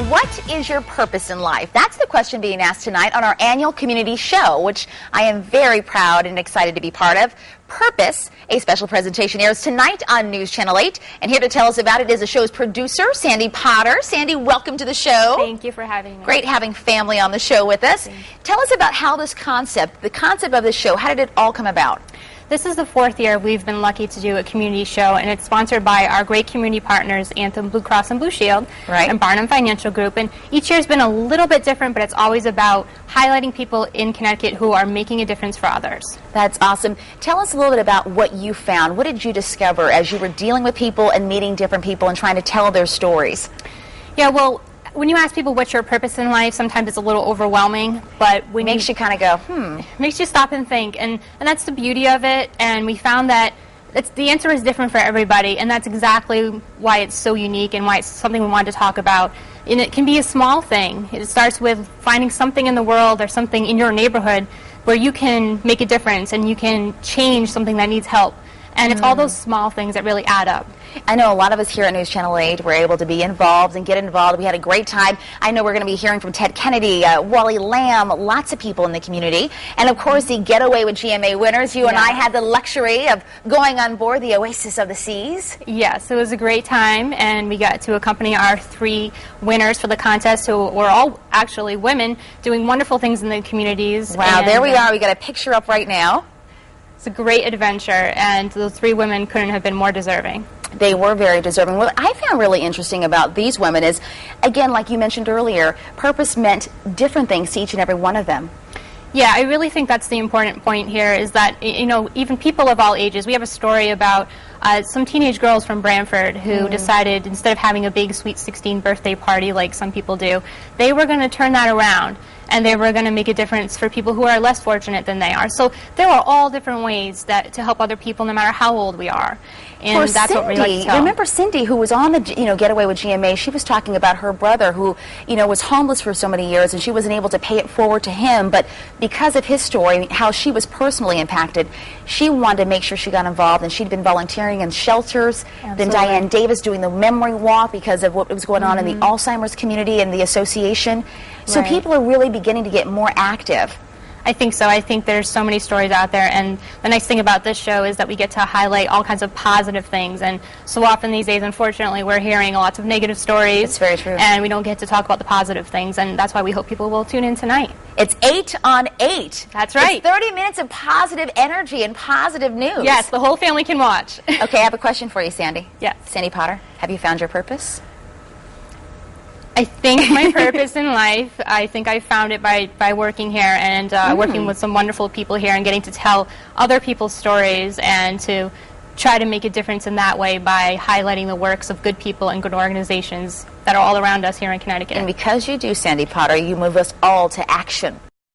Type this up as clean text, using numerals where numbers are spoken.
What is your purpose in life? That's the question being asked tonight on our annual community show, which I am very proud and excited to be part of. Purpose, a special presentation, airs tonight on News Channel 8. And here to tell us about it is the show's producer, Sandy Potter. Sandy, welcome to the show. Thank you for having me. Great having family on the show with us. Tell us about how the concept of this show, how did it all come about? This is the 4th year we've been lucky to do a community show, and it's sponsored by our great community partners, Anthem Blue Cross and Blue Shield, and Barnum Financial Group. And each year has been a little bit different, but it's always about highlighting people in Connecticut who are making a difference for others. That's awesome. Tell us a little bit about what you found. What did you discover as you were dealing with people and meeting different people and trying to tell their stories? Yeah, well, when you ask people what's your purpose in life, sometimes it's a little overwhelming, but when makes you kind of go, makes you stop and think, and that's the beauty of it. And we found that the answer is different for everybody, and that's exactly why it's so unique and why it's something we wanted to talk about. And it can be a small thing. It starts with finding something in the world or something in your neighborhood where you can make a difference and you can change something that needs help. And it's all those small things that really add up. I know a lot of us here at News Channel 8 were able to be involved and get involved. We had a great time. I know we're going to be hearing from Ted Kennedy, Wally Lamb, lots of people in the community. And, of course, the Getaway with GMA winners. You and I had the luxury of going on board the Oasis of the Seas. Yes, it was a great time, and we got to accompany our 3 winners for the contest, who were all actually women doing wonderful things in the communities. Wow, there we are. We got a picture up right now. It's a great adventure, and those 3 women couldn't have been more deserving. They were very deserving. What I found really interesting about these women is, again, like you mentioned earlier, purpose meant different things to each and every one of them. Yeah, I really think that's the important point here, is that, you know, even people of all ages. We have a story about some teenage girls from Branford who decided, instead of having a big Sweet 16 birthday party like some people do, they were going to turn that around, and they were going to make a difference for people who are less fortunate than they are. So there are all different ways to help other people, no matter how old we are. And that's what we like to tell. Remember Cindy, who was on the Getaway with GMA, she was talking about her brother who was homeless for so many years, and she wasn't able to pay it forward to him, but because of his story, how she was personally impacted, she wanted to make sure she got involved, and she'd been volunteering in shelters. Then Diane Davis doing the memory walk because of what was going on in the Alzheimer's community and the association. So people are really beginning to get more active. I think so. I think there's so many stories out there, and the nice thing about this show is that we get to highlight all kinds of positive things, and so often these days, unfortunately, we're hearing lots of negative stories. It's very true. And we don't get to talk about the positive things, and that's why we hope people will tune in tonight. It's 8 on 8. That's right. It's 30 minutes of positive energy and positive news. Yes, the whole family can watch. Okay, I have a question for you, Sandy. Yes. Sandy Potter, have you found your purpose? I think my purpose in life, I think I found it by working here and working with some wonderful people here and getting to tell other people's stories and to try to make a difference in that way by highlighting the works of good people and good organizations that are all around us here in Connecticut. And because you do, Sandy Potter, you move us all to action.